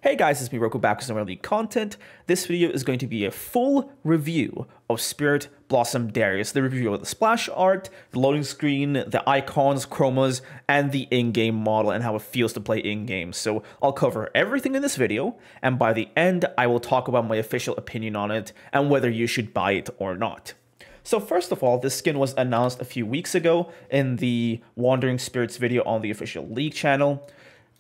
Hey guys, it's me Roku back with some early content. This video is going to be a full review of Spirit Blossom Darius. The review of the splash art, the loading screen, the icons, chromas, and the in-game model and how it feels to play in-game. So I'll cover everything in this video, and by the end I will talk about my official opinion on it and whether you should buy it or not. So first of all, this skin was announced a few weeks ago in the Wandering Spirits video on the official League channel.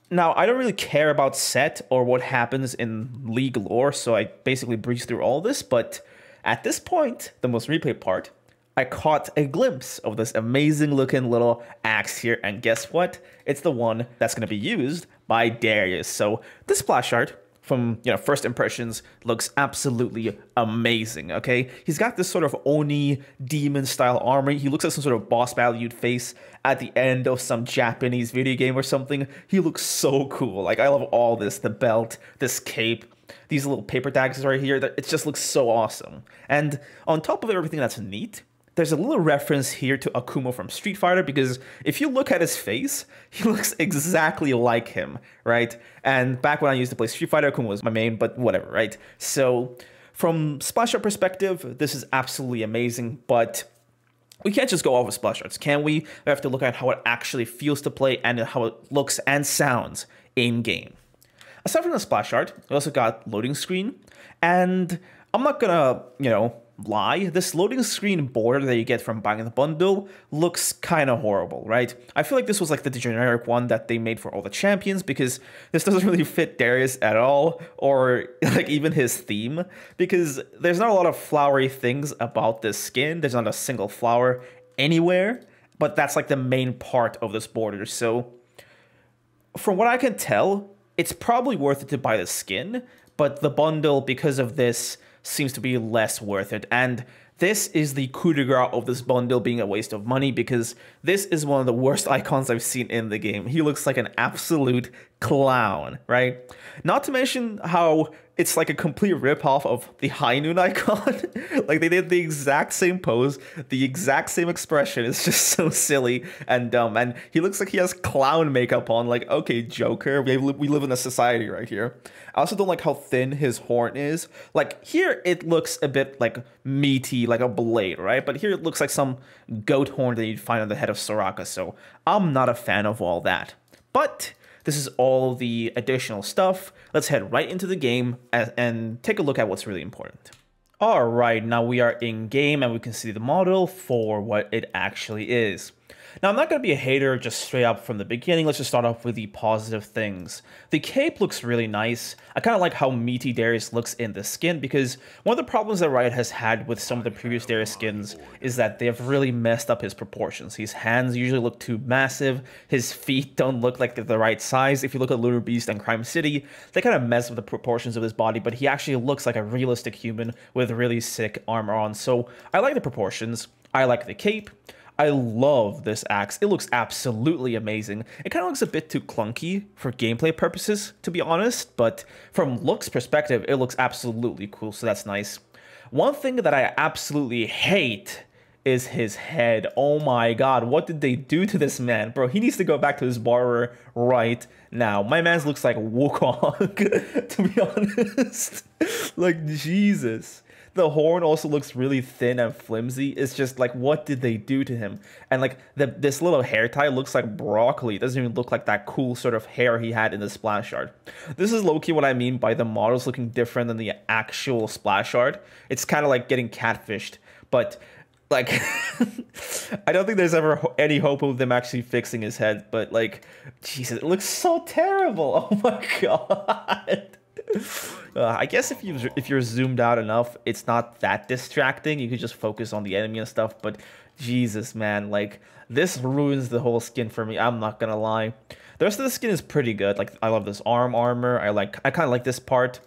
Now, I don't really care about set or what happens in League lore, so I basically breezed through all this, but at this point, the most replay part, I caught a glimpse of this amazing looking little axe here, and guess what? It's the one that's going to be used by Darius. So this splash art, from first impressions, looks absolutely amazing. Okay, he's got this sort of Oni demon style armor. He looks like some sort of boss battle you'd face at the end of some Japanese video game or something. He looks so cool. Like, I love all this, the belt, this cape, these little paper tags right here. It just looks so awesome. And on top of everything that's neat, there's a little reference here to Akuma from Street Fighter, because if you look at his face, he looks exactly like him, right? And back when I used to play Street Fighter, Akuma was my main, but whatever, right? So from splash art perspective, this is absolutely amazing, but we can't just go off with splash arts, can we? We have to look at how it actually feels to play and how it looks and sounds in-game. Aside from the splash art, we also got loading screen, and I'm not gonna, lie, this loading screen border that you get from buying the bundle looks kind of horrible, right? I feel like this was like the generic one that they made for all the champions, because this doesn't really fit Darius at all, or like even his theme, because there's not a lot of flowery things about this skin. There's not a single flower anywhere, but that's like the main part of this border. So from what I can tell, it's probably worth it to buy the skin, but the bundle, because of this, seems to be less worth it. And this is the coup de grace of this bundle being a waste of money, because this is one of the worst icons I've seen in the game. He looks like an absolute clown, right? Not to mention how it's like a complete ripoff of the High Noon icon. Like, they did the exact same pose, the exact same expression. It's just so silly and dumb. And he looks like he has clown makeup on. Like, okay, Joker, we live in a society right here. I also don't like how thin his horn is. Like, here it looks a bit like meaty, like a blade, right? But here it looks like some goat horn that you'd find on the head of Soraka. So I'm not a fan of all that. But this is all the additional stuff. Let's head right into the game and take a look at what's really important. All right, now we are in game and we can see the model for what it actually is. Now, I'm not going to be a hater just straight up from the beginning. Let's just start off with the positive things. The cape looks really nice. I kind of like how meaty Darius looks in the skin, because one of the problems that Riot has had with some of the previous Darius skins is that they've really messed up his proportions. His hands usually look too massive. His feet don't look like they're the right size. If you look at Lunar Beast and Crime City, they kind of mess with the proportions of his body, but he actually looks like a realistic human with really sick armor on. So I like the proportions. I like the cape. I love this axe. It looks absolutely amazing. It kind of looks a bit too clunky for gameplay purposes, to be honest, but from looks perspective, it looks absolutely cool, so that's nice. One thing that I absolutely hate is his head. Oh my god, what did they do to this man? Bro, he needs to go back to his barber right now. My man looks like Wukong, to be honest. Like, Jesus. The horn also looks really thin and flimsy. It's just like, what did they do to him? And like this little hair tie looks like broccoli. It doesn't even look like that cool sort of hair he had in the splash art. This is low-key what I mean by the models looking different than the actual splash art. It's kind of like getting catfished, but like I don't think there's ever any hope of them actually fixing his head, but like, Jesus, it looks so terrible. Oh my god. I guess if you're zoomed out enough, it's not that distracting. You could just focus on the enemy and stuff, but Jesus, man, like, this ruins the whole skin for me. I'm not gonna lie. The rest of the skin is pretty good. Like, I love this armor. I kind of like this part.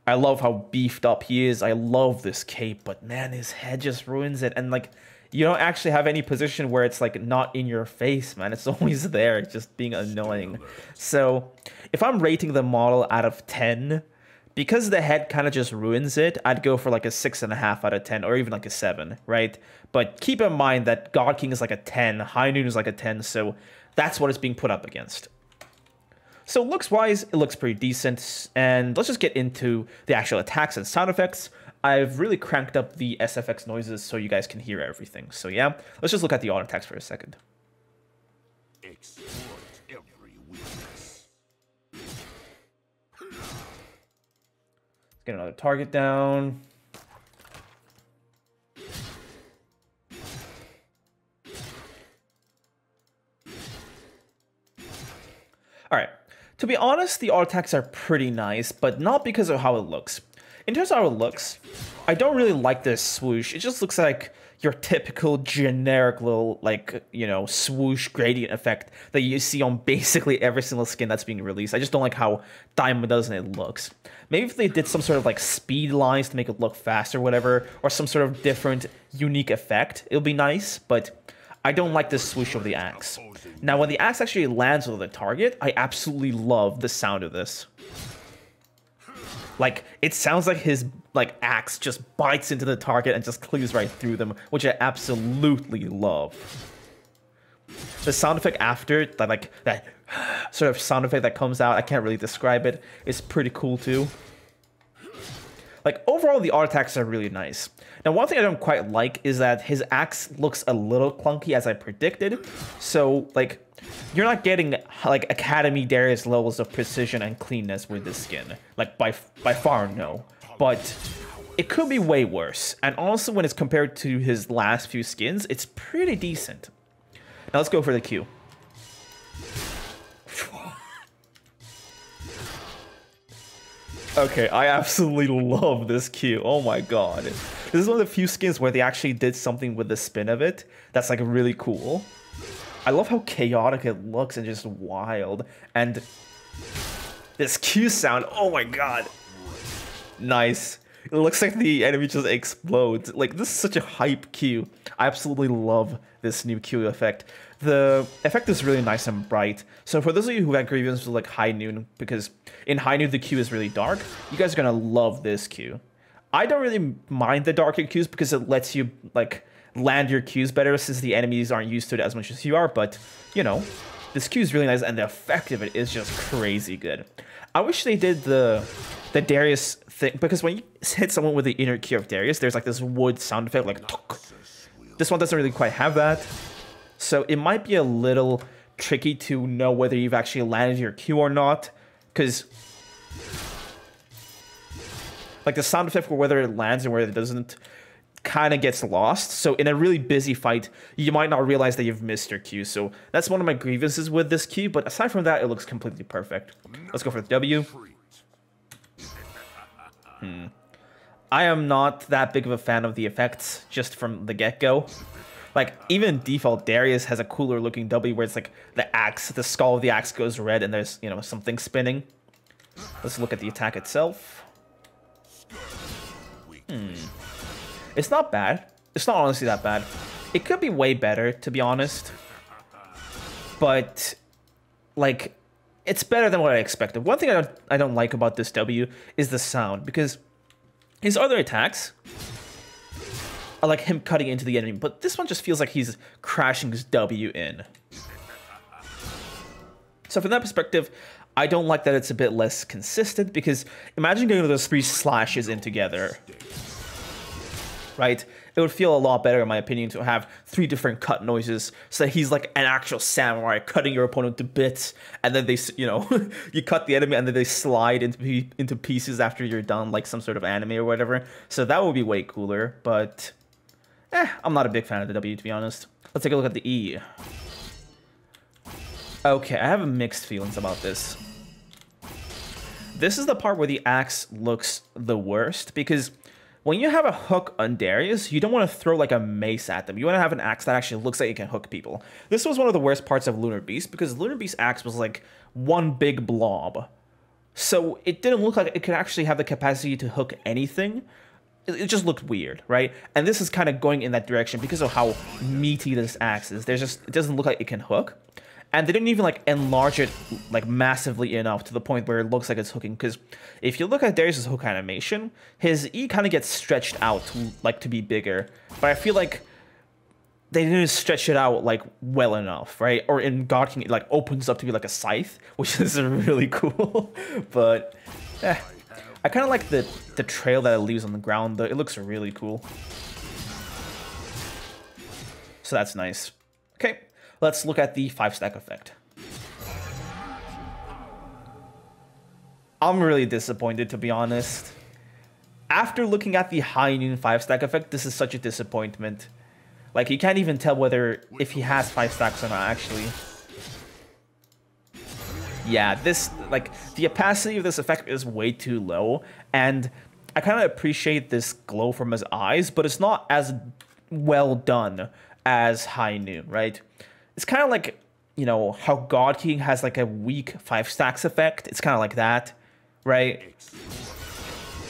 I love how beefed up he is. I love this cape, but man, his head just ruins it. And like, you don't actually have any position where it's like not in your face, man. It's always there, just being annoying. So if I'm rating the model out of 10, because the head kind of just ruins it, I'd go for like a 6.5 out of 10, or even like a 7, right? But keep in mind that God King is like a 10, High Noon is like a 10, so that's what it's being put up against. So looks-wise, it looks pretty decent, and let's just get into the actual attacks and sound effects. I've really cranked up the SFX noises so you guys can hear everything. So yeah, let's just look at the auto attacks for a second. Exploit every weakness. Let's get another target down. All right. To be honest, the auto attacks are pretty nice, but not because of how it looks. In terms of how it looks, I don't really like this swoosh. It just looks like your typical generic little, like, you know, swoosh gradient effect that you see on basically every single skin that's being released. I just don't like how Diamond does and it looks. Maybe if they did some sort of like speed lines to make it look faster or whatever, or some sort of different unique effect, it'll be nice, but I don't like the swoosh of the axe. Now, when the axe actually lands on the target, I absolutely love the sound of this. Like, it sounds like his axe just bites into the target and just cleaves right through them, which I absolutely love. The sound effect after, that sort of sound effect that comes out, I can't really describe it, is pretty cool too. Like, overall, the auto attacks are really nice. Now, one thing I don't quite like is that his axe looks a little clunky, as I predicted. So, like, you're not getting, like, Academy Darius levels of precision and cleanness with this skin. Like, by far, no. But it could be way worse. And also, when it's compared to his last few skins, it's pretty decent. Now, let's go for the Q. Okay, I absolutely love this Q. Oh my god. This is one of the few skins where they actually did something with the spin of it that's like really cool. I love how chaotic it looks and just wild. And this Q sound, oh my god. Nice. It looks like the enemy just explodes. Like, this is such a hype Q. I absolutely love this new Q effect. The effect is really nice and bright. So for those of you who had grievances with like High Noon, because in High Noon the Q is really dark, you guys are gonna love this Q. I don't really mind the darker Qs because it lets you like land your Qs better since the enemies aren't used to it as much as you are, but you know, this Q is really nice and the effect of it is just crazy good. I wish they did the Darius thing, because when you hit someone with the inner Q of Darius, there's like this wood sound effect like tuk. This one doesn't really quite have that. So it might be a little tricky to know whether you've actually landed your Q or not, because like the sound effect for whether it lands and whether it doesn't kind of gets lost. So in a really busy fight, you might not realize that you've missed your Q. So that's one of my grievances with this Q, but aside from that, it looks completely perfect. Let's go for the W. I am not that big of a fan of the effects just from the get-go. Like, even default Darius has a cooler looking W where it's like the axe, the skull of the axe goes red and there's, you know, something spinning. Let's look at the attack itself. It's not bad. It's not honestly that bad. It could be way better, to be honest. But, like, it's better than what I expected. One thing I don't like about this W is the sound, because his other attacks are like him cutting into the enemy, but this one just feels like he's crashing his W in. So from that perspective, I don't like that it's a bit less consistent, because imagine getting those 3 slashes in together, right? It would feel a lot better, in my opinion, to have 3 different cut noises, so that he's like an actual samurai cutting your opponent to bits, and then they, you know, you cut the enemy and then they slide into pieces after you're done, like some sort of anime or whatever. So that would be way cooler, but I'm not a big fan of the W, to be honest. Let's take a look at the E. Okay, I have mixed feelings about this. This is the part where the axe looks the worst, because when you have a hook on Darius, you don't want to throw like a mace at them. You want to have an axe that actually looks like it can hook people. This was one of the worst parts of Lunar Beast, because Lunar Beast's axe was like one big blob. So it didn't look like it could actually have the capacity to hook anything. It just looked weird, right? And this is kind of going in that direction because of how meaty this axe is. It doesn't look like it can hook. And they didn't even like enlarge it like massively enough to the point where it looks like it's hooking. Because if you look at Darius' hook animation, his E kind of gets stretched out to be bigger. But I feel like they didn't stretch it out like well enough, right? Or in God King, it like opens up to be like a scythe, which is really cool. But I kind of like the trail that it leaves on the ground. Though it looks really cool. So that's nice. Okay, let's look at the 5-stack effect. I'm really disappointed, to be honest. After looking at the High Noon 5-stack effect, this is such a disappointment. Like, you can't even tell whether if he has 5 stacks or not, actually. Yeah, this, like, the opacity of this effect is way too low, and I kind of appreciate this glow from his eyes, but it's not as well done as High Noon, right? It's kind of like, you know, how God King has like a weak 5 stacks effect. It's kind of like that, right?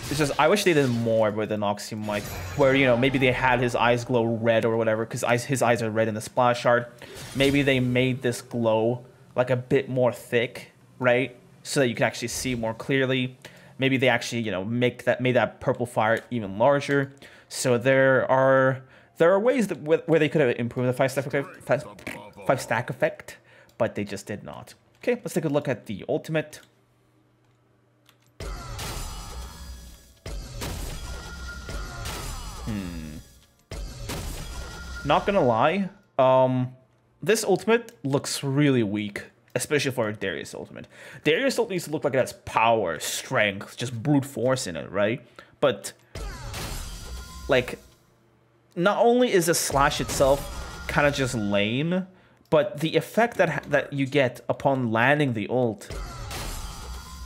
It's just, I wish they did more with the Noxymite, where, you know, maybe they had his eyes glow red or whatever, because his eyes are red in the splash art. Maybe they made this glow like a bit more thick, right? So that you can actually see more clearly. Maybe they actually, you know, made that purple fire even larger. So there are ways that where they could have improved the 5-stack effect, but they just did not. Okay, let's take a look at the ultimate. Not gonna lie, this ultimate looks really weak, especially for a Darius ultimate. Darius ultimate needs to look like it has power, strength, just brute force in it, right? But, like, not only is the slash itself kind of just lame, but the effect that you get upon landing the ult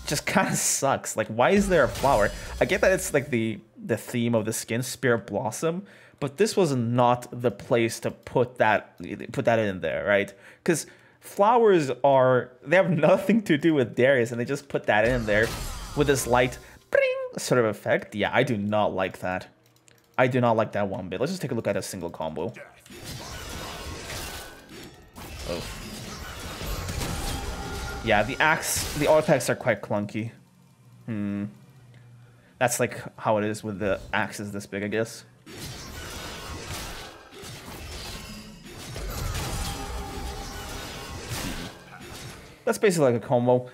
just kind of sucks. Like, why is there a flower? I get that it's like the theme of the skin, Spirit Blossom, but this was not the place to put that in there, right? Because flowers they have nothing to do with Darius, and they just put that in there with this light bring sort of effect. Yeah, I do not like that. I do not like that one bit. Let's just take a look at a single combo. Oh. Yeah, the artifacts are quite clunky. That's like how it is with the axes this big, I guess. That's basically like a combo.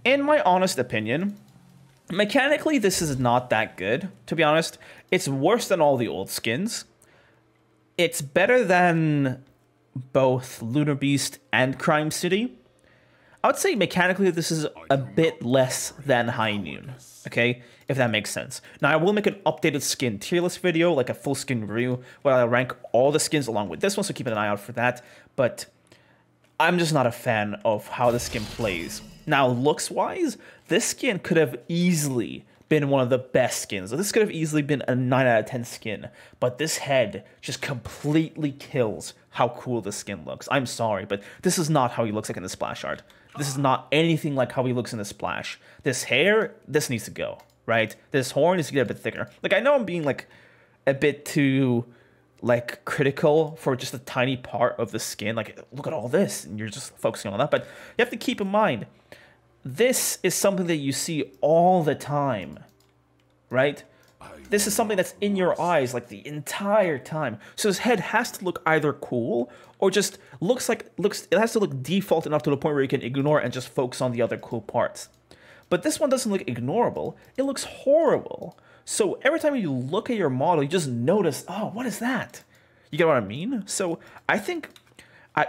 In my honest opinion, mechanically, this is not that good, to be honest. It's worse than all the old skins. It's better than both Lunar Beast and Crime City. I would say mechanically this is a bit less than High Noon, okay? If that makes sense. Now, I will make an updated skin tier list video, like a full skin review, where I'll rank all the skins along with this one, so keep an eye out for that. But I'm just not a fan of how the skin plays. Now, looks-wise, this skin could have easily been one of the best skins. This could have easily been a 9 out of 10 skin, but this head just completely kills how cool the skin looks. I'm sorry, but this is not how he looks like in the splash art. This is not anything like how he looks in the splash. This hair, this needs to go, right? This horn needs to get a bit thicker. Like, I know I'm being, like, a bit too, like, critical for just a tiny part of the skin. Like, look at all this, and you're just focusing on that. But you have to keep in mind, this is something that you see all the time, right? This is something that's in your eyes, like, the entire time. So his head has to look either cool or just it has to look default enough to the point where you can ignore it and just focus on the other cool parts. But this one doesn't look ignorable. It looks horrible. So every time you look at your model, you just notice, oh, what is that? You get what I mean? So I think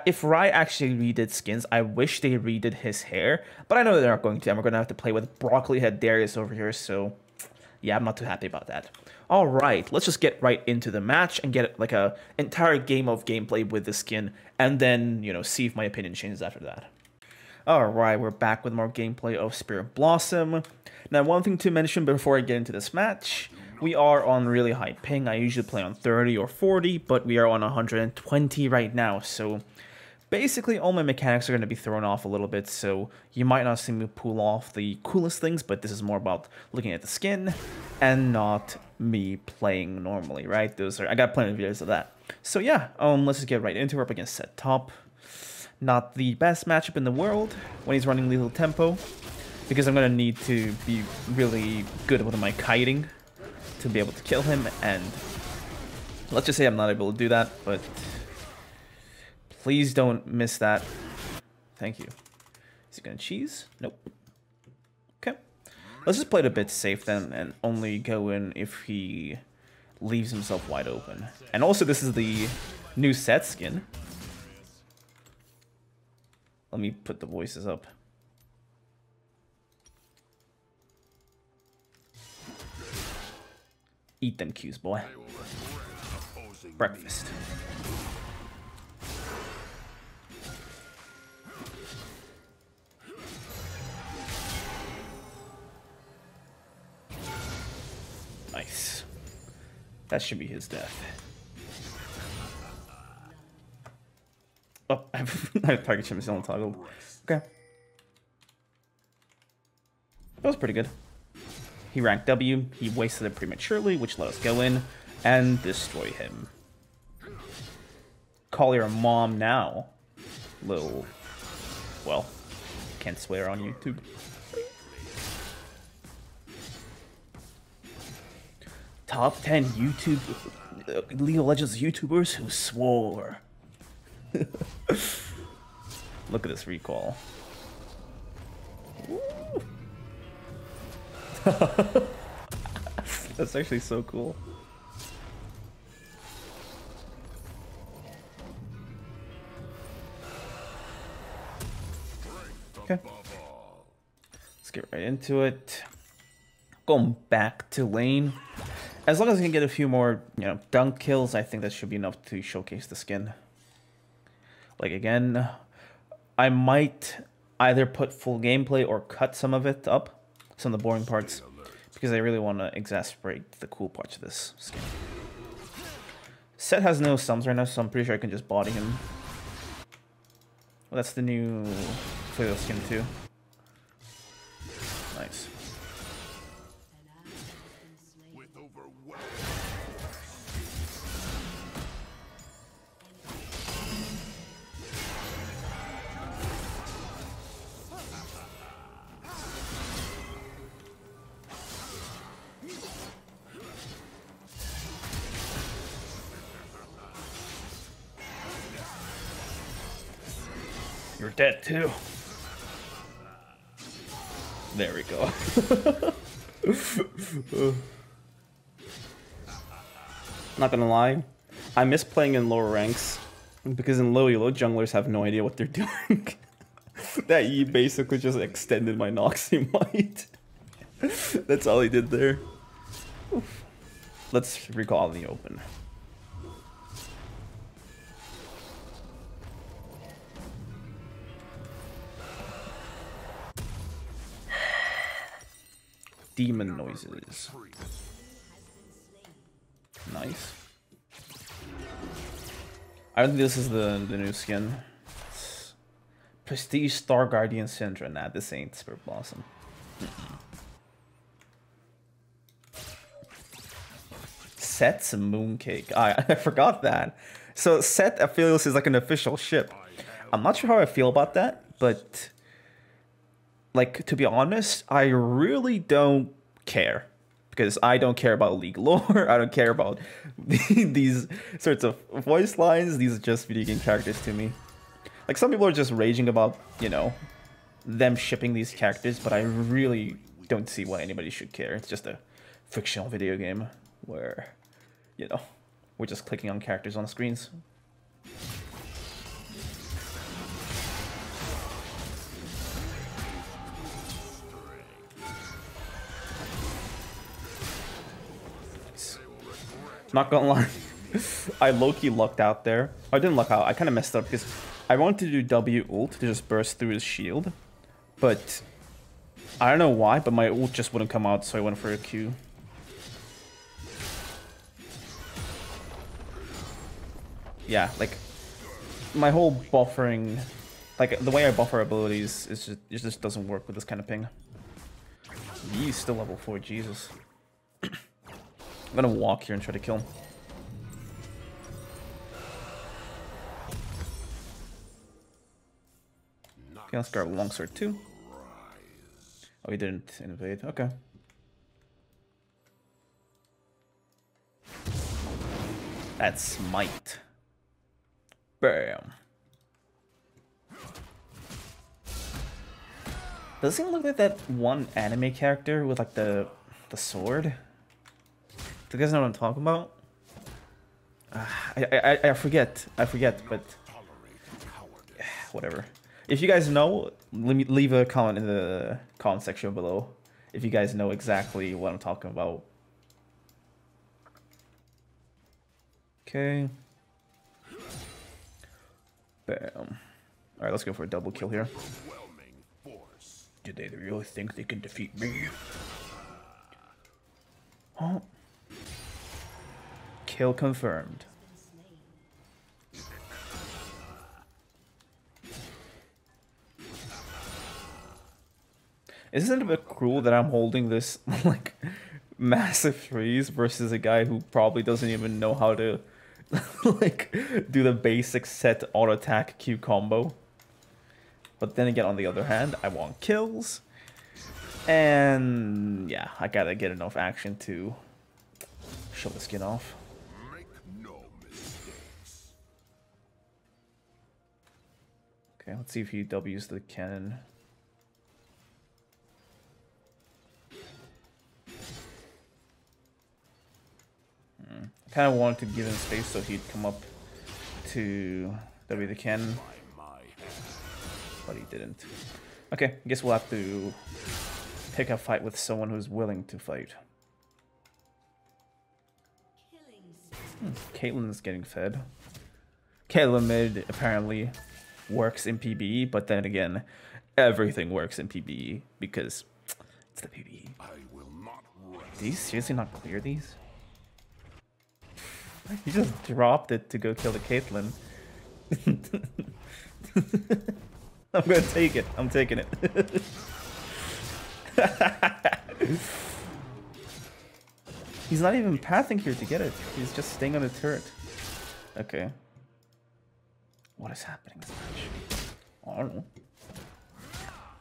if Riot actually redid skins, I wish they redid his hair. But I know they're not going to, and we're going to have to play with Broccoli Head Darius over here, so yeah, I'm not too happy about that. All right, let's just get right into the match and get like a entire game of gameplay with the skin, and then, you know, see if my opinion changes after that. All right, we're back with more gameplay of Spirit Blossom. Now, one thing to mention before I get into this match, we are on really high ping. I usually play on 30 or 40, but we are on 120 right now, so basically all my mechanics are going to be thrown off a little bit, so you might not see me pull off the coolest things, but this is more about looking at the skin and not me playing normally, right? I got plenty of videos of that. So yeah, let's just get right into it. We're up against Set Top. Not the best matchup in the world when he's running Lethal Tempo, because I'm going to need to be really good with my kiting to be able to kill him, and let's just say I'm not able to do that, but Please don't miss that. Thank you. Is he gonna cheese? Nope. Okay. Let's just play it a bit safe then and only go in if he leaves himself wide open. And also this is the new set skin. Let me put the voices up. Eat them cues, boy. Breakfast. Nice. That should be his death. Oh, I have target ship still untoggled. Okay. That was pretty good. He ranked W, he wasted it prematurely, which let us go in and destroy him. Call your mom now. Little... well, can't swear on YouTube. Top 10 YouTube... League of Legends YouTubers who swore. Look at this recall. That's actually so cool. Okay. Let's get right into it. Going back to lane. As long as I can get a few more, dunk kills, I think that should be enough to showcase the skin. Like, again, I might either put full gameplay or cut some of it up. Some of the boring parts, because I really want to exasperate the cool parts of this skin. Set has no sums right now, so I'm pretty sure I can just body him. Well, that's the new Flail skin too. Nice. You're dead too. There we go. Not gonna lie, I miss playing in lower ranks because in low elo junglers have no idea what they're doing. That E basically just extended my Noxy might. That's all he did there. Oof. Let's recall the open. Demon noises. Nice. I don't think this is the new skin. It's Prestige Star Guardian Syndra. Nah, this ain't Spirit Blossom. Set's Mooncake. I forgot that. So Set Aphelios is like an official ship. I'm not sure how I feel about that, but like, to be honest, I really don't care. Because I don't care about League lore, I don't care about these sorts of voice lines, these are just video game characters to me. Like, some people are just raging about, them shipping these characters, but I really don't see why anybody should care. It's just a fictional video game where, we're just clicking on characters on screens. Not gonna lie, I low-key lucked out there. I didn't luck out, I kind of messed up because I wanted to do W ult to just burst through his shield. But I don't know why, but my ult just wouldn't come out, so I went for a Q. Yeah, like, my whole buffering, like, the way I buffer abilities is just, it just doesn't work with this kind of ping. He's still level 4, Jesus. I'm gonna walk here and try to kill him. Okay, let's grab a longsword too. Oh, he didn't invade. Okay. That's Smite. Bam. Doesn't it look like that one anime character with like the sword? Do you guys know what I'm talking about? I forget, but whatever. If you guys know, leave a comment in the comment section below if you guys know exactly what I'm talking about. Okay. Bam. Alright, let's go for a double kill here. Did they really think they can defeat me? Oh. Kill confirmed. Isn't it a bit cruel that I'm holding this like massive freeze versus a guy who probably doesn't even know how to like do the basic set auto attack Q combo? But then again, on the other hand, I want kills, and yeah, I gotta get enough action to show the skin off. Make no mistakes. Okay, let's see if he W's the cannon. I kind of wanted to give him space so he'd come up to W the cannon, but he didn't. Okay, I guess we'll have to pick a fight with someone who's willing to fight. Caitlyn's getting fed. Caitlyn mid apparently works in PBE, but then again, everything works in PBE because it's the PBE. I will not rest. Do you seriously not clear these? You just dropped it to go kill the Caitlyn. I'm gonna take it. I'm taking it. He's not even pathing here to get it. He's just staying on the turret. Okay. What is happening in this match? I don't know.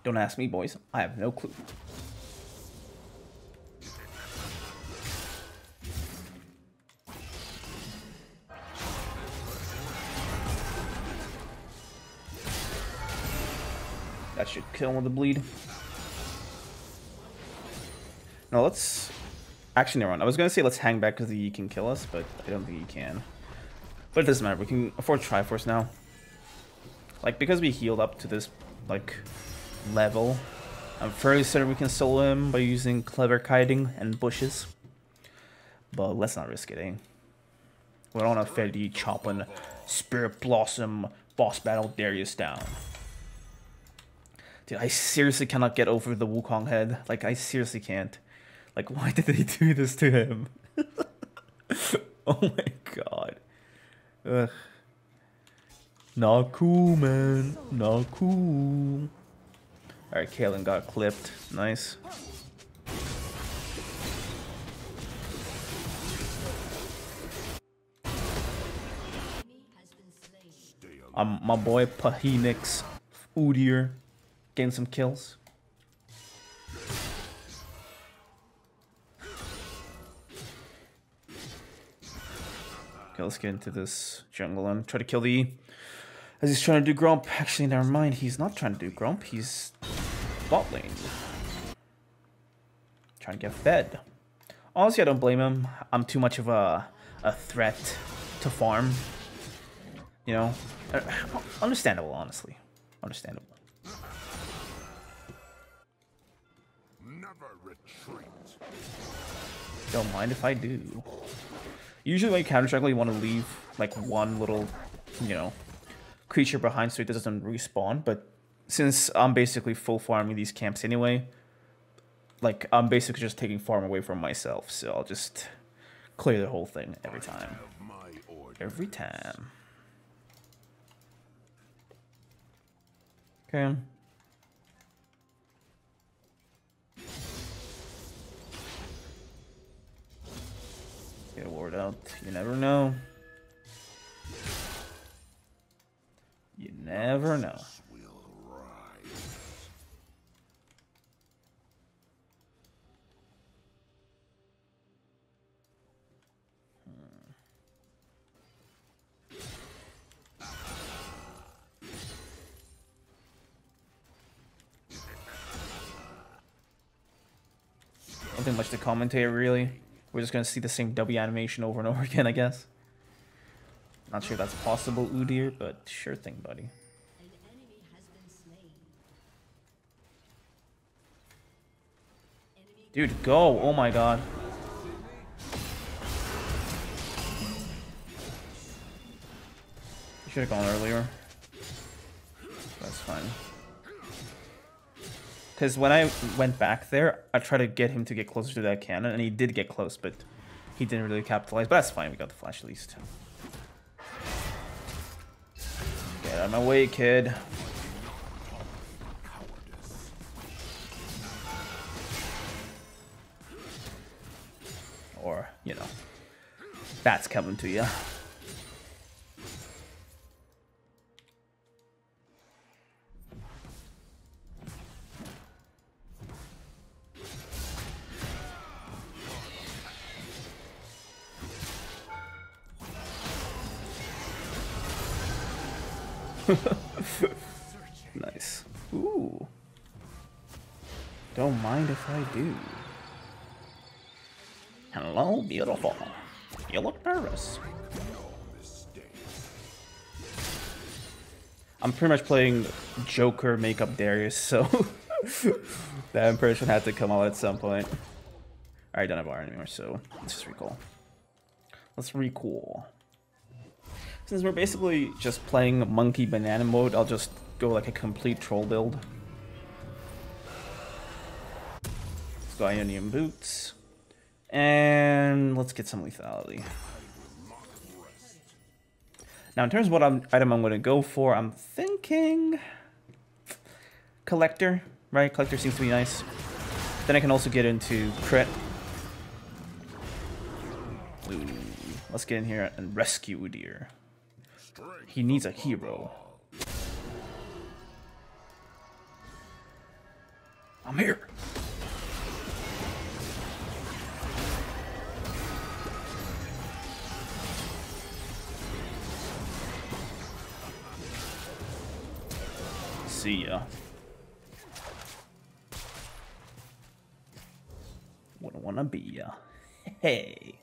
Don't ask me, boys. I have no clue. That should kill him with the bleed. No, let's... Actually, never mind. I was going to say let's hang back because he can kill us, but I don't think he can. But it doesn't matter. We can afford Triforce now. Like, because we healed up to this, like, level, I'm fairly certain we can solo him by using clever kiting and bushes. But let's not risk it, eh? We don't want to Freddy chopping Spirit Blossom boss battle Darius down. Dude, I seriously cannot get over the Wukong head. Like, I seriously can't. Like, why did they do this to him? Oh my god. Ugh. Not cool, man. Not cool. Alright, Caitlyn got clipped. Nice. My boy Pahinix Udyr getting some kills. Okay, let's get into this jungle and try to kill the... As he's trying to do Grump. Actually, never mind. He's not trying to do Grump. He's bot lane. Trying to get fed. Honestly, I don't blame him. I'm too much of a threat to farm. You know? Understandable, honestly. Understandable. Never retreat. Don't mind if I do. Usually when you counter jungle, you want to leave like one little, you know, creature behind so it doesn't respawn. But since I'm basically full farming these camps anyway, like I'm basically just taking farm away from myself. So I'll just clear the whole thing every time. Every time. Okay. Get a ward out. You never know. You never know. Nothing much to commentate, really. We're just gonna see the same W animation over and over again, I guess. Not sure if that's possible, Udyr, but sure thing, buddy. Dude, go! Oh my god. Should have gone earlier. That's fine. Because when I went back there, I tried to get him to get closer to that cannon, and he did get close, but he didn't really capitalize. But that's fine, we got the flash at least. Get out of my way, kid. Or, you know, bats coming to you. Nice. Ooh. Don't mind if I do. Hello, beautiful. You look nervous. I'm pretty much playing Joker makeup Darius, so that impression had to come out at some point. Alright, don't have R anymore, so let's just recall. Let's recall. Since we're basically just playing monkey banana mode, I'll just go like a complete troll build. Let's go Ionian Boots. And let's get some lethality. Now in terms of what item I'm going to go for, I'm thinking Collector, right? Collector seems to be nice. Then I can also get into crit. Ooh, let's get in here and rescue Udyr. He needs a hero. I'm here. See ya. Wouldn't wanna be ya. Hey.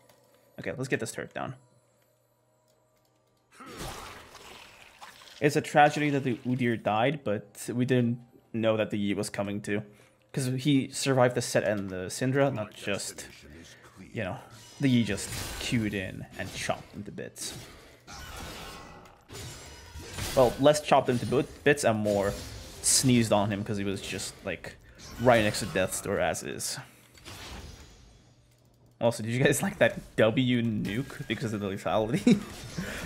Okay, let's get this turret down. It's a tragedy that the Udyr died, but we didn't know that the Yi was coming too. Because he survived the set and the Syndra, not just, you know, the Yi just queued in and chopped into bits. Well, less chopped into bits and more sneezed on him because he was just, like, right next to Death's Door as is. Also, did you guys like that W nuke because of the lethality?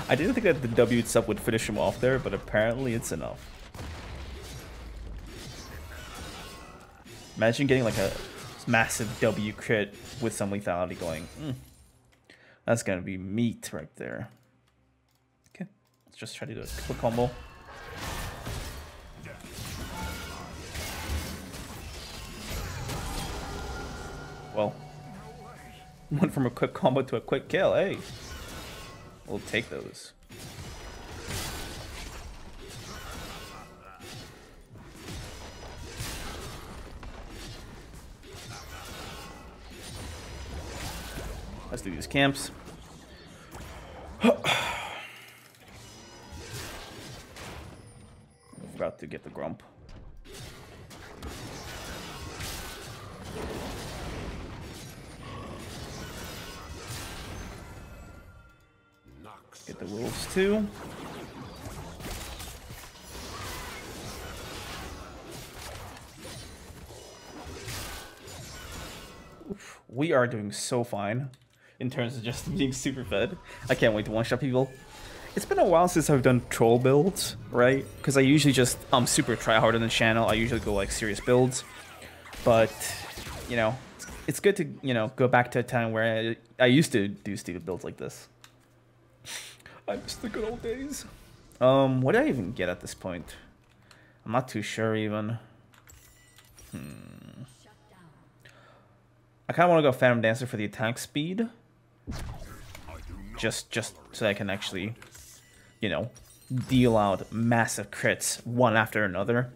I didn't think that the W itself would finish him off there, but apparently it's enough. Imagine getting like a massive W crit with some lethality going. That's gonna be meat right there. Okay, let's just try to do a quick combo. Well, went from a quick combo to a quick kill, hey. We'll take those. Let's do these camps. Forgot to get the Grump. Get the wolves too. Oof, we are doing so fine in terms of just being super fed. I can't wait to one-shot people. It's been a while since I've done troll builds, right? Because I usually just super try hard on the channel. I usually go like serious builds, but you know, it's good to, you know, go back to a time where I used to do stupid builds like this. I miss the good old days. What did I even get at this point? I'm not too sure even. I kind of want to go Phantom Dancer for the attack speed. Just so I can actually, you know, deal out massive crits one after another.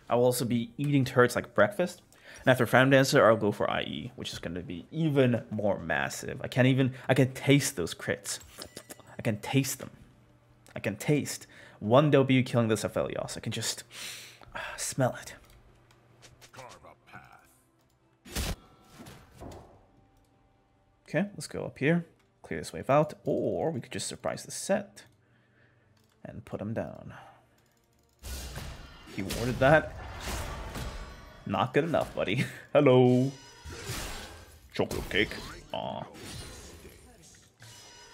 I will also be eating turrets like breakfast. And after Phantom Dancer, I'll go for IE, which is going to be even more massive. I can taste those crits. I can taste them. I can taste one W killing this Aphelios. I can just smell it. Carve a path. Okay, let's go up here. Clear this wave out. Or we could just surprise the set. And put him down. He warded that. Not good enough, buddy. Hello. Chocolate cake. Aw.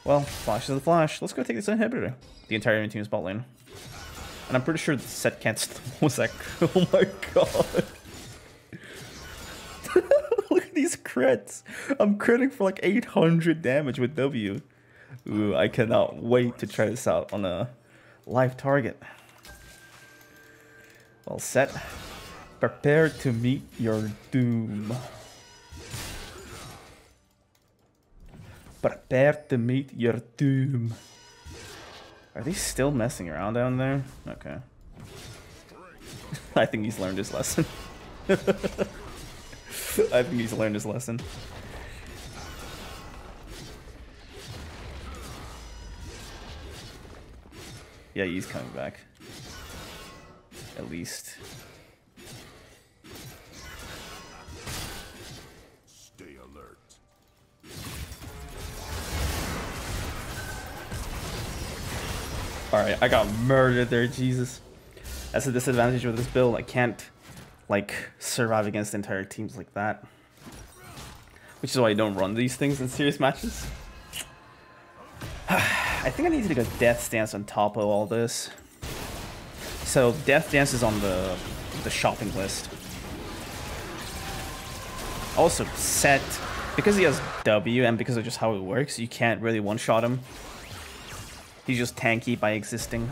Well, Flash is the Flash. Let's go take this inhibitor. The entire enemy team is bot lane. And I'm pretty sure the set can't what's that? Oh my god. Look at these crits. I'm critting for like 800 damage with W. Ooh, I cannot wait to try this out on a live target. Well set. Prepare to meet your doom. Prepare to meet your doom. Are they still messing around down there? Okay. I think he's learned his lesson. I think he's learned his lesson. Yeah, he's coming back. At least. Stay alert. Alright, I got murdered there, Jesus. That's the disadvantage with this build. I can't, like, survive against entire teams like that. Which is why I don't run these things in serious matches. I think I need to go Death Dance on top of all this. So, Death Dance is on the shopping list. Also, Set, because he has W and because of just how it works, you can't really one-shot him. He's just tanky by existing.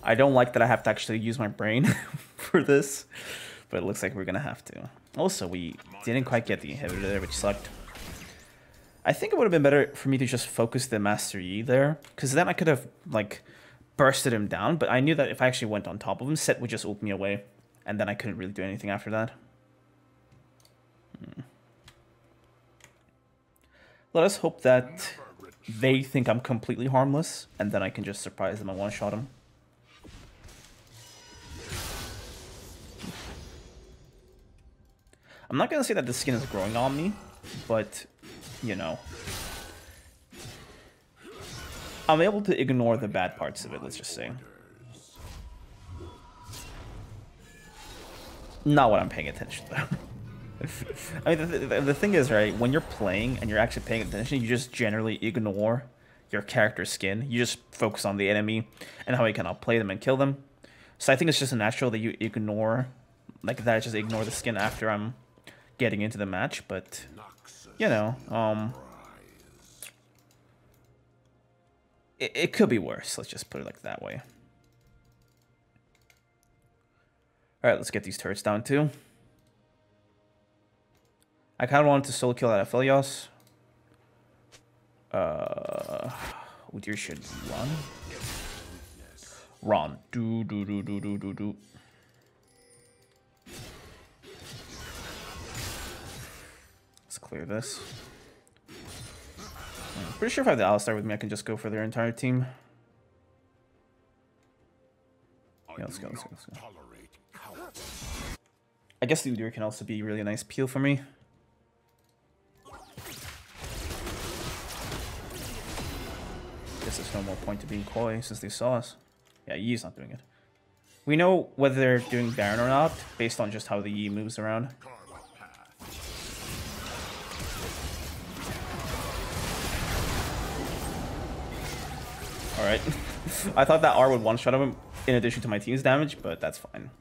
I don't like that I have to actually use my brain for this, but it looks like we're gonna have to. Also, we didn't quite get the inhibitor there, which sucked. I think it would have been better for me to just focus the Master Yi there, because then I could have, like, bursted him down, but I knew that if I actually went on top of him, Set would just ult me away, and then I couldn't really do anything after that. Let us hope that they think I'm completely harmless, and then I can just surprise them and one-shot them. I'm not gonna say that the skin is growing on me, but, you know. I'm able to ignore the bad parts of it, let's just say. Not what I'm paying attention to. I mean, the thing is, right, when you're playing and you're actually paying attention, you just generally ignore your character's skin. You just focus on the enemy and how you can outplay them and kill them. So I think it's just natural that you ignore, like that, just ignore the skin after I'm getting into the match. But, you know, it could be worse. Let's just put it like that way. Alright, let's get these turrets down too. I kind of wanted to solo kill that Aphelios. Udyr should run. Run. Do. Let's clear this. I'm pretty sure if I have the Alistar with me, I can just go for their entire team. Yeah, let's go. I guess the Udyr can also be a really nice peel for me. Guess there's no more point to being coy since they saw us. Yeah, Yi's not doing it. We know whether they're doing Baron or not based on just how the Yi moves around. Alright. I thought that R would one-shot him in addition to my team's damage, but that's fine.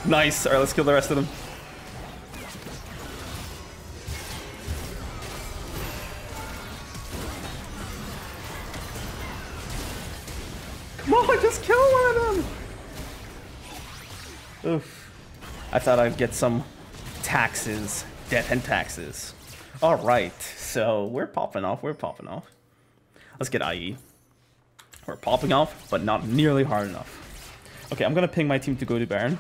Nice. Alright, let's kill the rest of them. Come on, just kill one of them! Oof. I thought I'd get some taxes. Death and taxes. All right, so we're popping off. We're popping off. Let's get IE. We're popping off, but not nearly hard enough. Okay, I'm gonna ping my team to go to Baron,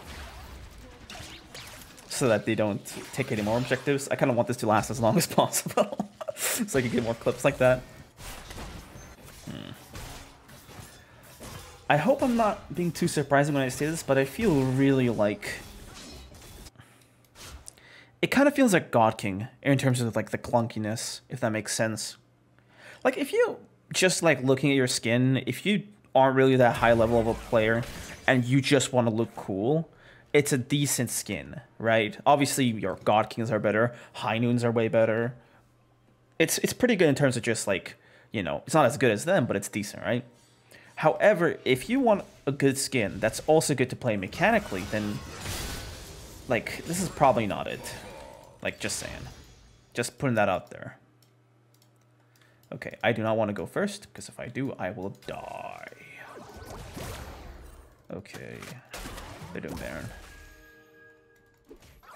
so that they don't take any more objectives. I kind of want this to last as long as possible, so I can get more clips like that. I hope I'm not being too surprising when I say this, but I feel really like... It kind of feels like God King in terms of like the clunkiness, if that makes sense. Like if you just like looking at your skin, if you aren't really that high level of a player and you just want to look cool, it's a decent skin, right? Obviously your God Kings are better, High Noons are way better. It's pretty good in terms of just like, you know, it's not as good as them, but it's decent, right? However, if you want a good skin that's also good to play mechanically, then like this is probably not it. Like, just saying. Just putting that out there. Okay, I do not want to go first, because if I do, I will die. Okay. They're doing Baron.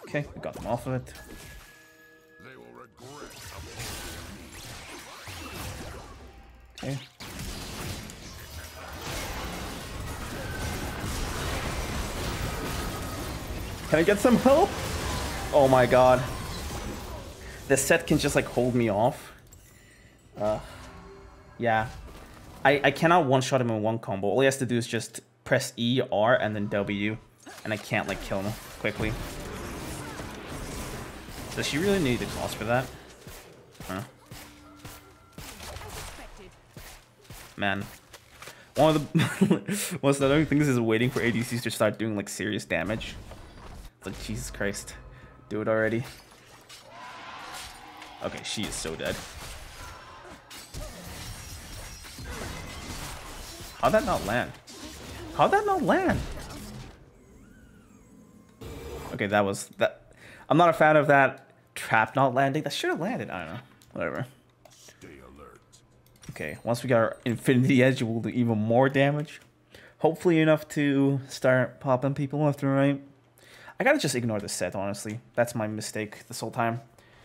Okay, we got them off of it. They will regret. Okay. Can I get some help? Oh my god. The set can just like hold me off. Yeah. I cannot one-shot him in one combo. All he has to do is just press E, R, and then W. And I can't like kill him quickly. Does she really need the claws for that? Huh? Man. One of the most annoying things is waiting for ADCs to start doing like serious damage. It's like, Jesus Christ. Do it already. Okay, she is so dead. How'd that not land? How'd that not land? Okay, that was that. I'm not a fan of that trap not landing. That should have landed. I don't know. Whatever. Stay alert. Okay, once we got our Infinity Edge, we'll do even more damage. Hopefully enough to start popping people left and right. I gotta just ignore the set, honestly. That's my mistake this whole time.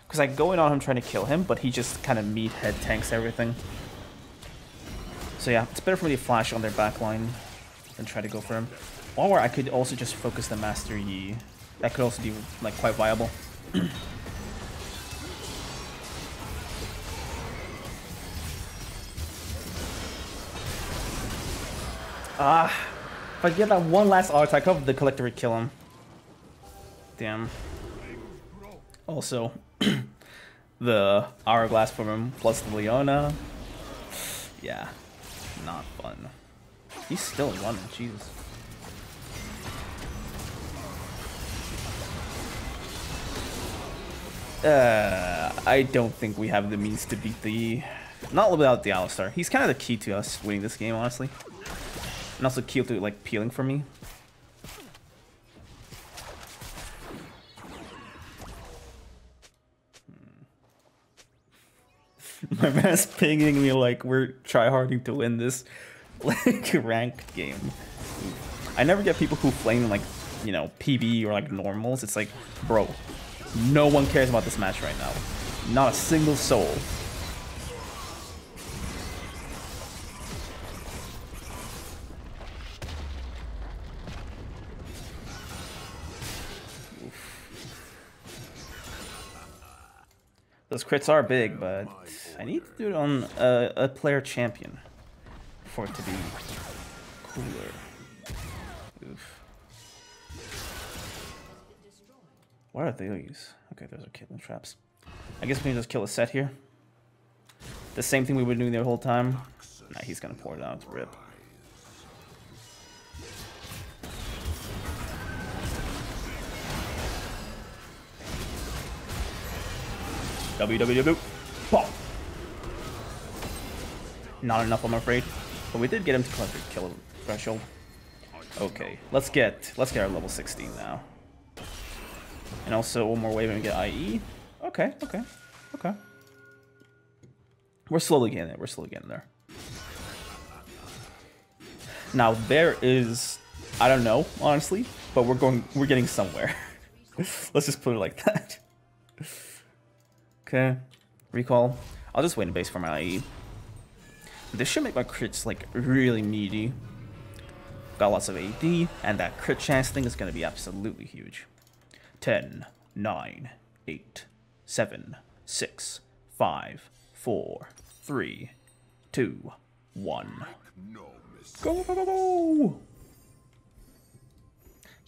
Because I go in on him trying to kill him, but he just kind of meathead tanks everything. So yeah, it's better for me to flash on their backline than try to go for him. Or I could also just focus the Master Yi. That could also be like quite viable. If I get that one last auto attack up, the Collector would kill him. Damn. Also, the Hourglass from him plus the Leona. Yeah, not fun. He's still running, Jesus. I don't think we have the means to beat the... Not without the Alistar. He's kind of the key to us winning this game, honestly. And also key to, like, peeling for me. My man's pinging me like we're tryharding to win this, like, ranked game. I never get people who flame, like, you know, PB or, like, normals. It's like, bro, no one cares about this match right now. Not a single soul. Those crits are big, but I need to do it on a player champion for it to be cooler. Oof. What are these? Okay, those are killing traps. I guess we can just kill a set here. The same thing we were doing the whole time. Nah, he's gonna pour it out. Rip. WWW. Pop. Not enough, I'm afraid. But we did get him to collect the kill threshold. Okay, let's get our level 16 now. And also one more wave and we get IE. Okay. We're slowly getting there. We're slowly getting there. Now there is, I don't know, honestly, but we're getting somewhere. Let's just put it like that. Okay. Recall. I'll just wait in base for my IE. This should make my crits like really meaty. Got lots of AD, and that crit chance thing is going to be absolutely huge. 10, 9, 8, 7, 6, 5, 4, 3, 2, 1. Go, go, go, go!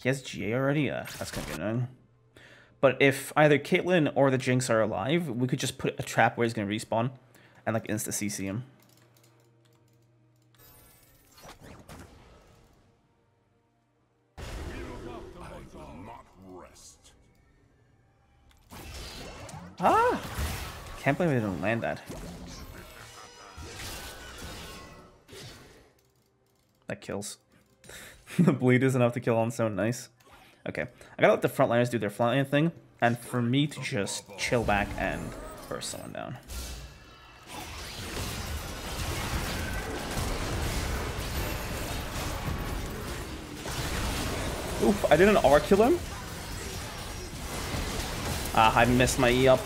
He has GA already? That's going to be annoying. But if either Caitlyn or the Jinx are alive, we could just put a trap where he's going to respawn and like insta-CC him. Ah! Can't believe I didn't land that. That kills. The bleed is enough to kill on its own. Nice. Okay. I gotta let the frontliners do their frontline thing, and for me to just chill back and burst someone down. Oof, I didn't R kill him. Ah, I missed my E up.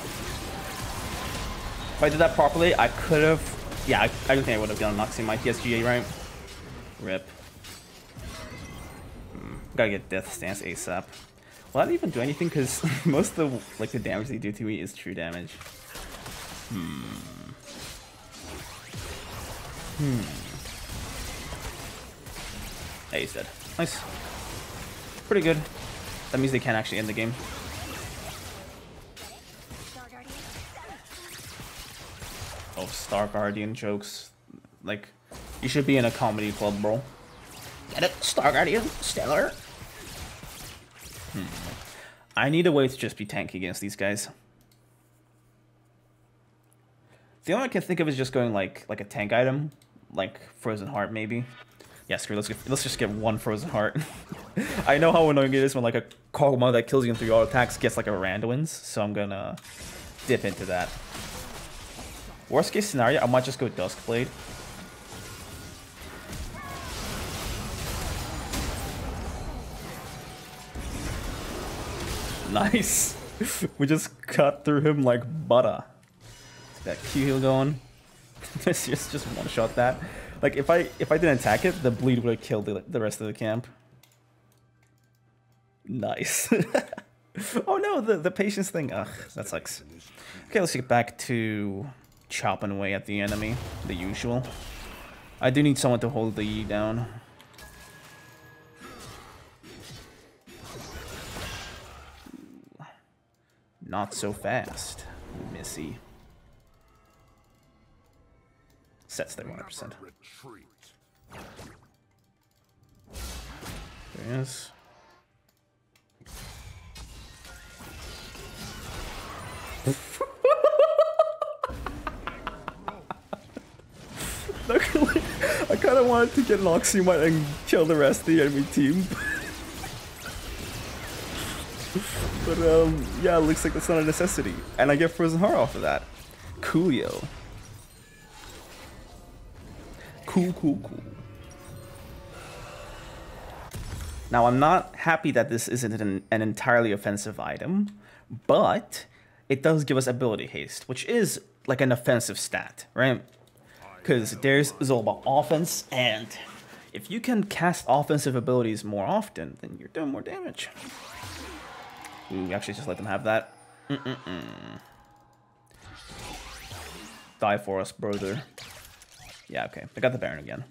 If I did that properly, I could have... Yeah, I don't think I would have done Noxie my TSGA, right? Rip. Gotta get Death Stance ASAP. Will that even do anything? Because most of the, like, the damage they do to me is true damage. Hey, he's dead. Nice. Pretty good. That means they can't actually end the game. Oh, Star Guardian jokes. Like, you should be in a comedy club, bro. Get it? Star Guardian? Stellar? I need a way to just be tanky against these guys. The only one I can think of is just going like a tank item. Like Frozen Heart, maybe. Yeah, screw it. Let's just get one Frozen Heart. I know how annoying it is when like a Kog'Maw that kills you in 3 auto attacks gets like a Randuin's, so I'm gonna dip into that. Worst case scenario, I might just go Duskblade. Nice. We just cut through him like butter. That Q heal going. Let's just one shot that. Like if I didn't attack it, the bleed would have killed the rest of the camp. Nice. Oh no, the patience thing. Ugh, that sucks. Okay, let's get back to chopping away at the enemy, the usual. I do need someone to hold the E down. Not so fast, Missy. Sets there 100%. There he is. Luckily, I kind of wanted to get Noxie and kill the rest of the enemy team. But yeah, it looks like that's not a necessity. And I get Frozen Heart off of that. Coolio. Cool, cool, cool. Now, I'm not happy that this isn't an entirely offensive item, but it does give us ability haste, which is like an offensive stat, right? Because Darius is all about offense, and if you can cast offensive abilities more often, then you're doing more damage. Ooh, actually just let them have that. Die for us, brother. Yeah, okay. I got the Baron again.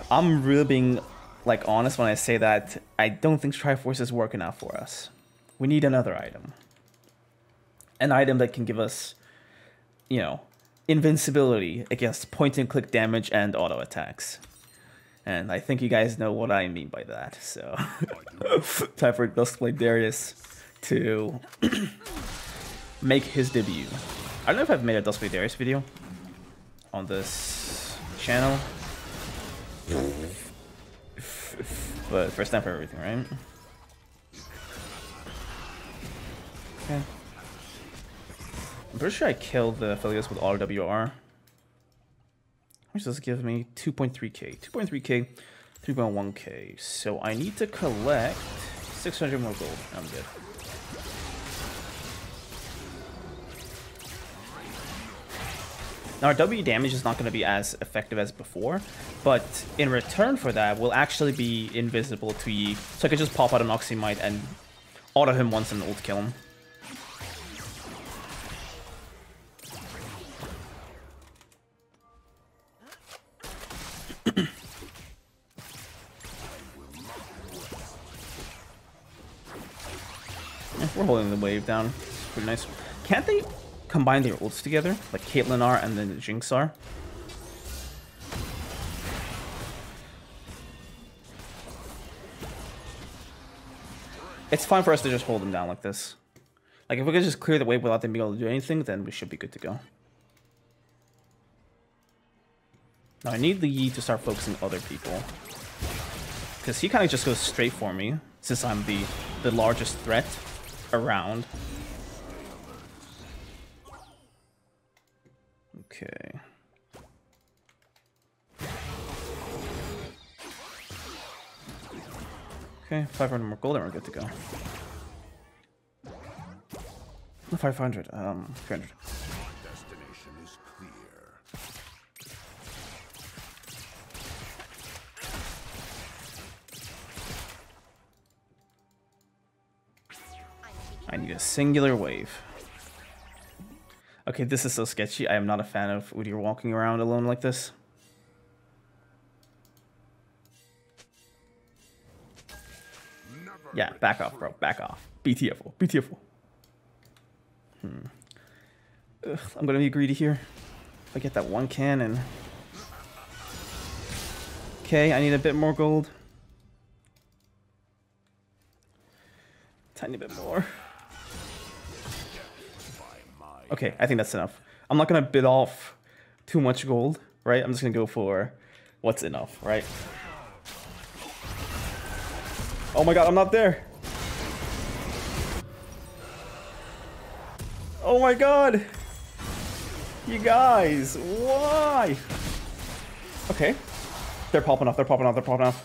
I'm really being, like, honest when I say that I don't think Triforce is working out for us. We need another item. An item that can give us, you know, invincibility against point-and-click damage and auto attacks. And I think you guys know what I mean by that, so... Time for Duskblade Darius to make his debut. I don't know if I've made a Duskblade Darius video on this channel. But first time for everything, right? Okay. I'm pretty sure I killed the Aphelios with RWR. How much does this give me? 2.3k. 2.3k, 3.1k. So I need to collect 600 more gold. I'm good. Now our W damage is not going to be as effective as before, but in return for that, we'll actually be invisible to Yi. So I could just pop out an Oxymite and auto him once and ult kill him. We're holding the wave down. Pretty nice. Can't they combine their ults together? Like Caitlyn are and then the Jinx are? It's fine for us to just hold them down like this. Like if we could just clear the wave without them being able to do anything, then we should be good to go. Now I need the Yi to start focusing other people. Because he kind of just goes straight for me, since I'm the largest threat around. Okay. Okay, 500 more gold and we're good to go. 500, 300. Destination is clear. I need a singular wave. Okay, this is so sketchy. I am not a fan of Udyr walking around alone like this. Yeah, back off, bro. Back off. BTFO. BTFO. Ugh, I'm gonna be greedy here. If I get that one cannon. Okay, I need a bit more gold. Tiny bit more. Okay, I think that's enough. I'm not gonna bid off too much gold, right? I'm just gonna go for what's enough, right? Oh my god, I'm not there. Oh my god. You guys, why? Okay. They're popping off, they're popping off, they're popping off.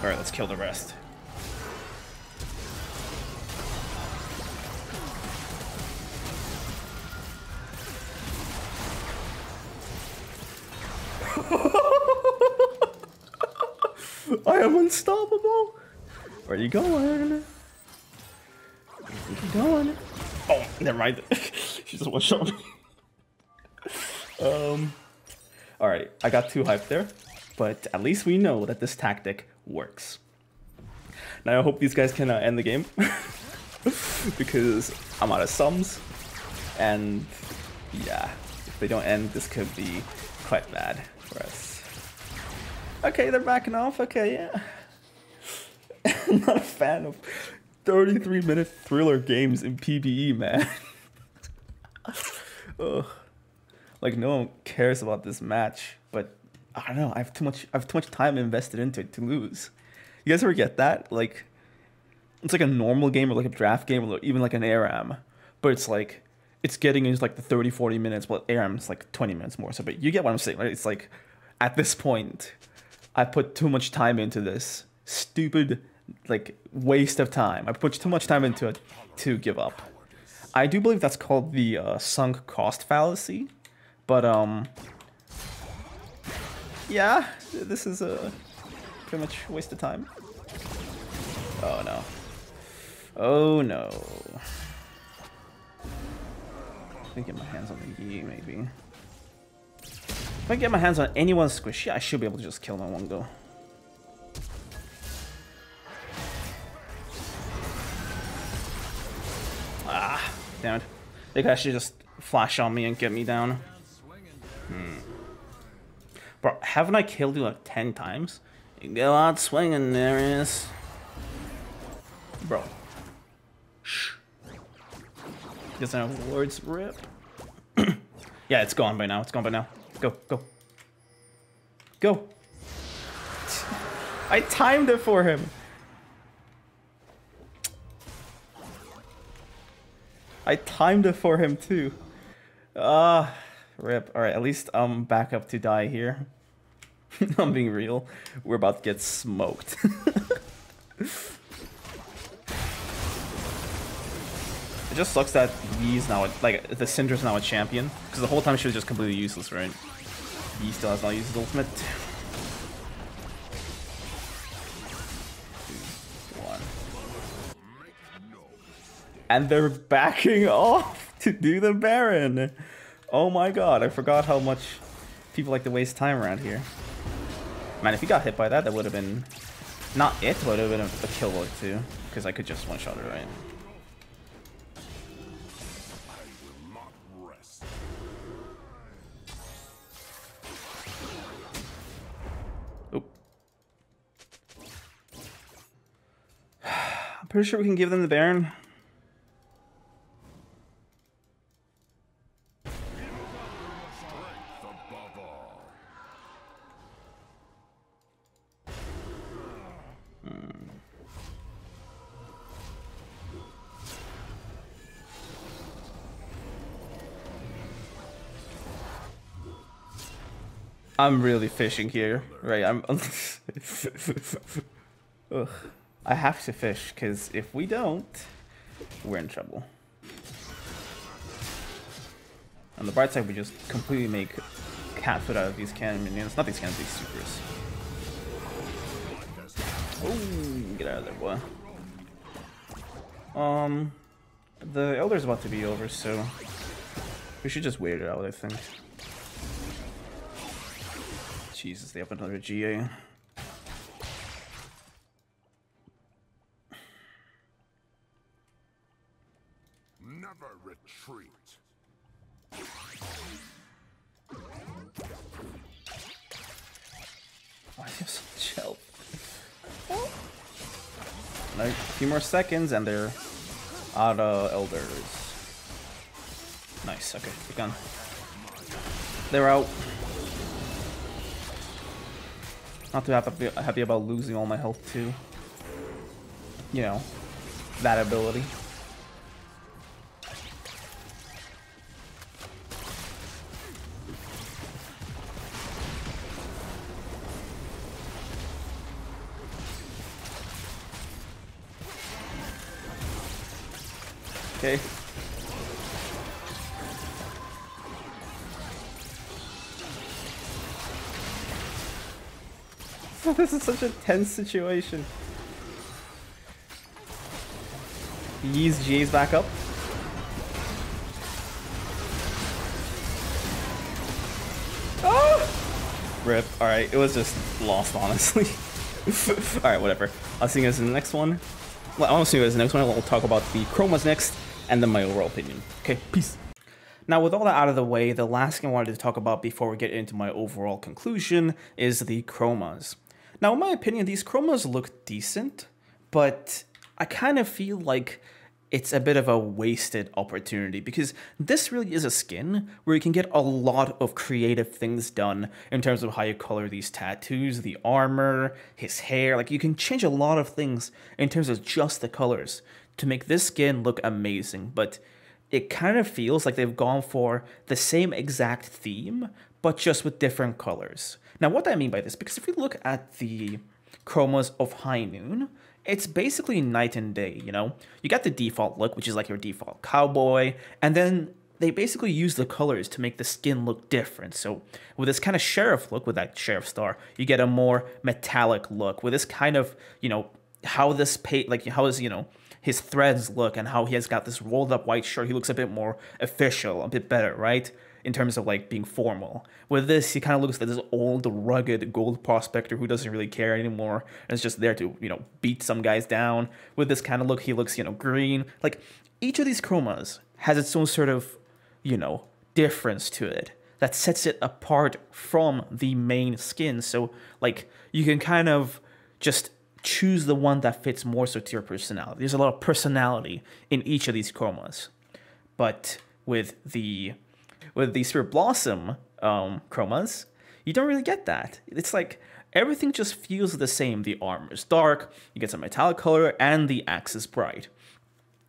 Alright, let's kill the rest. I am unstoppable. Where are you going? Where are you going? Oh, never mind. She just one shot me. Alright, I got too hyped there, but at least we know that this tactic works. Now I hope these guys can end the game because I'm out of sums, and yeah, if they don't end, this could be quite bad for us. Okay, they're backing off. Okay, yeah. I'm not a fan of 33-minute thriller games in PvE, man. Ugh. Like no one cares about this match, but I don't know. I have too much time invested into it to lose. You guys ever get that? Like, it's like a normal game or like a draft game or even like an ARAM, but it's like it's getting into like the 30-40 minutes, but ARAM's like 20 minutes more. So, but you get what I'm saying, right? It's like at this point, I put too much time into this stupid like waste of time. I put too much time into it to give up. I do believe that's called the sunk cost fallacy, but yeah, this is a pretty much a waste of time. Oh no. Oh no. I can get my hands on the Yi, maybe. If I get my hands on anyone squishy, I should be able to just kill them in one go. Ah, damn it. They could actually just flash on me and get me down. Bro, haven't I killed you like 10 times? You go out swinging, Darius. Bro. Shh. Guess I have words, rip. Yeah, it's gone by now. It's gone by now. Go, go. Go. I timed it for him. I timed it for him too. Rip. Alright, at least I'm back up to die here. I'm being real. We're about to get smoked. It just sucks that Yi's now, like, the Syndra's now a champion. Because the whole time she was just completely useless, right? Yi still has not used his ultimate. 2, 1. And they're backing off to do the Baron. Oh my god, I forgot how much people like to waste time around here. Man, if he got hit by that, that would have been... Not it, but it would have been a kill or two. Because I could just one-shot it, right? Oop. I'm pretty sure we can give them the Baron. I'm really fishing here, right? Ugh. I have to fish, because if we don't, we're in trouble. On the bright side, we just completely make cat food out of these cannon minions. Not these cannons, these supers. Oh, get out of there, boy. The Elder's about to be over, so we should just wait it out, I think. Jesus, they have another GA. Never retreat. Why do you have such health? Like, a few more seconds and they're out of Elders. Nice, okay, good gun. They're out. Not too happy about losing all my health too. You know, that ability. Okay. This is such a tense situation. Yi's GA's back up. Oh! Rip. Alright, it was just lost, honestly. Alright, whatever. I'll see you guys in the next one. Well, I'll see you guys in the next one. We'll talk about the chromas next, and then my overall opinion. Okay, peace. Now, with all that out of the way, the last thing I wanted to talk about before we get into my overall conclusion is the chromas. Now, in my opinion, these chromas look decent, but I kind of feel like it's a bit of a wasted opportunity because this really is a skin where you can get a lot of creative things done in terms of how you color these tattoos, the armor, his hair. Like, you can change a lot of things in terms of just the colors to make this skin look amazing, but it kind of feels like they've gone for the same exact theme, but just with different colors. Now, what do I mean by this? Because if we look at the chromas of High Noon, it's basically night and day, you know? You got the default look, which is like your default cowboy, and then they basically use the colors to make the skin look different. So with this kind of sheriff look, with that sheriff star, you get a more metallic look. With this kind of, you know, how this how his, you know, his threads look and how he has got this rolled up white shirt, he looks a bit more official, a bit better, right? In terms of like being formal. With this, he kind of looks like this old, rugged gold prospector who doesn't really care anymore and is just there to, you know, beat some guys down. With this kind of look, he looks, you know, green. Like, each of these chromas has its own sort of, you know, difference to it that sets it apart from the main skin. So, like, you can kind of just choose the one that fits more so to your personality. There's a lot of personality in each of these chromas. But with the Spirit Blossom chromas, you don't really get that. It's like everything just feels the same. The armor is dark, you get some metallic color, and the axe is bright.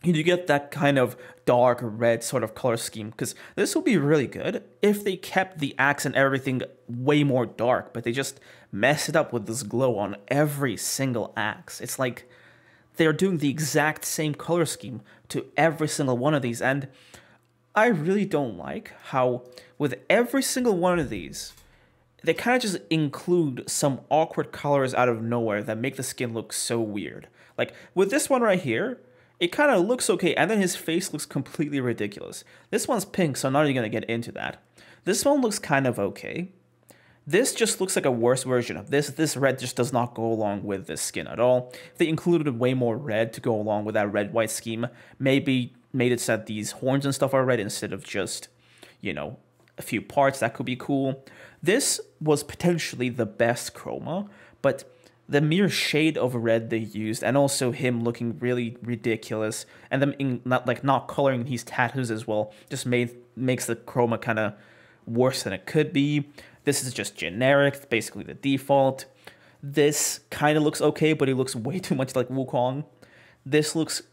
You get that kind of dark red sort of color scheme, because this would be really good if they kept the axe and everything way more dark, but they just mess it up with this glow on every single axe. It's like they're doing the exact same color scheme to every single one of these, and I really don't like how with every single one of these, they kind of just include some awkward colors out of nowhere that make the skin look so weird. Like with this one right here, it kind of looks okay, and then his face looks completely ridiculous. This one's pink, so I'm not even going to get into that. This one looks kind of okay. This just looks like a worse version of this. This red just does not go along with this skin at all. If they included way more red to go along with that red-white scheme, maybe made it so that these horns and stuff are red instead of just, you know, a few parts, that could be cool. This was potentially the best chroma, but the mere shade of red they used, and also him looking really ridiculous, and them not coloring his tattoos as well, just makes the chroma kind of worse than it could be. This is just generic, it's basically the default. This kind of looks okay, but it looks way too much like Wukong. This looks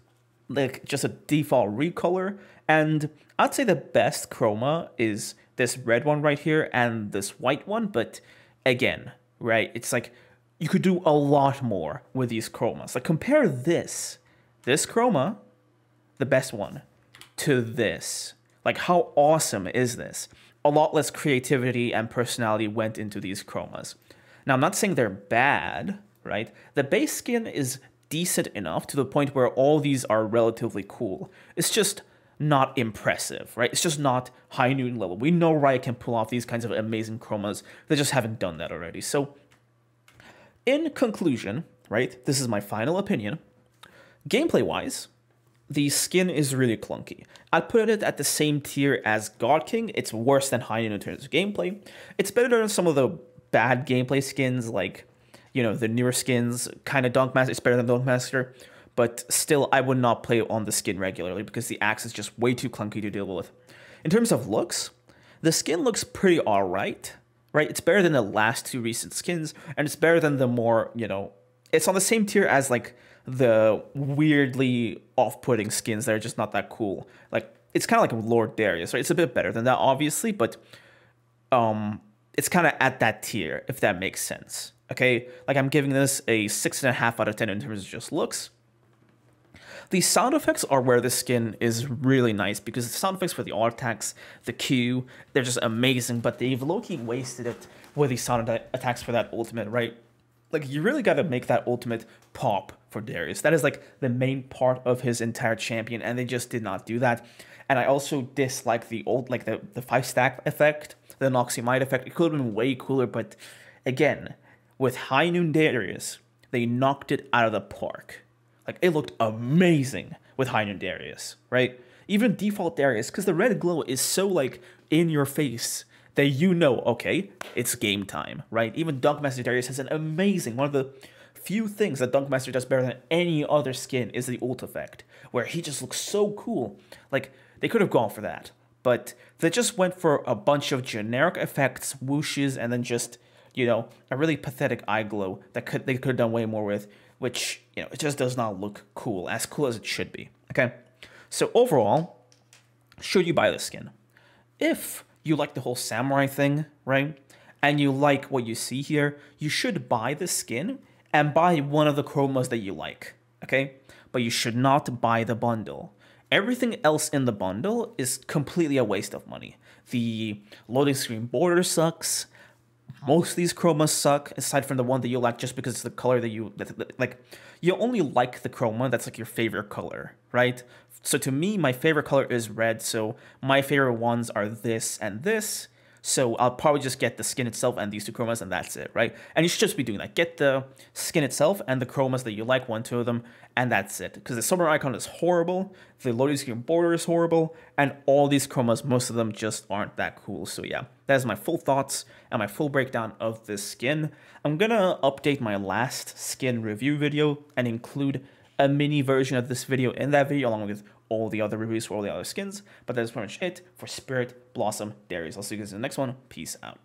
like just a default recolor, and I'd say the best chroma is this red one right here and this white one, but again, right, it's like you could do a lot more with these chromas. Like compare this chroma, the best one, to this. Like how awesome is this? A lot less creativity and personality went into these chromas. Now, I'm not saying they're bad, right? The base skin is decent enough to the point where all these are relatively cool. It's just not impressive, right? It's just not High Noon level. We know Riot can pull off these kinds of amazing chromas. They just haven't done that already. So, in conclusion, right, this is my final opinion. Gameplay-wise, the skin is really clunky. I'd put it at the same tier as God King. It's worse than High Noon in terms of gameplay. It's better than some of the bad gameplay skins, like, you know, the newer skins, kind of Dunkmaster. It's better than Dunkmaster, but still, I would not play on the skin regularly because the axe is just way too clunky to deal with. In terms of looks, the skin looks pretty alright, right? It's better than the last two recent skins, and it's better than the more, you know, it's on the same tier as, like, the weirdly off-putting skins that are just not that cool. Like, it's kind of like Lord Darius, right? It's a bit better than that, obviously, but it's kind of at that tier, if that makes sense, okay? Like, I'm giving this a 6.5 out of 10 in terms of just looks. The sound effects are where the skin is really nice, because the sound effects for the auto attacks, the Q, they're just amazing, but they've low-key wasted it with the sound attacks for that ultimate, right? Like, you really got to make that ultimate pop for Darius. That is, like, the main part of his entire champion, and they just did not do that. And I also dislike the old, like, the 5-stack effect, the Noxymite effect. It could have been way cooler, but again, with High Noon Darius, they knocked it out of the park. Like, it looked amazing with High Noon Darius, right? Even default Darius, because the red glow is so, like, in your face that you know, okay, it's game time, right? Even Dunkmaster Darius has an amazing, one of the few things that Dunkmaster does better than any other skin is the ult effect, where he just looks so cool. Like, they could have gone for that, but they just went for a bunch of generic effects, whooshes, and then just, you know, a really pathetic eye glow that they could have done way more with, which, you know, it just does not look cool as it should be, okay? So overall, should you buy this skin? If you like the whole samurai thing, right, and you like what you see here, you should buy the skin and buy one of the chromas that you like, okay? But you should not buy the bundle. Everything else in the bundle is completely a waste of money. The loading screen border sucks. Most of these chromas suck, aside from the one that you like just because it's the color that you, like, you only like the chroma that's, like, your favorite color, right? So to me, my favorite color is red, so my favorite ones are this and this. So I'll probably just get the skin itself and these two chromas, and that's it, right? And you should just be doing that. Get the skin itself and the chromas that you like, one, two of them, and that's it. Because the summer icon is horrible, the loading screen border is horrible, and all these chromas, most of them just aren't that cool. So yeah, that is my full thoughts and my full breakdown of this skin. I'm gonna update my last skin review video and include a mini version of this video in that video, along with all the other reviews for all the other skins. But that is pretty much it for Spirit Blossom Darius. I'll see you guys in the next one. Peace out.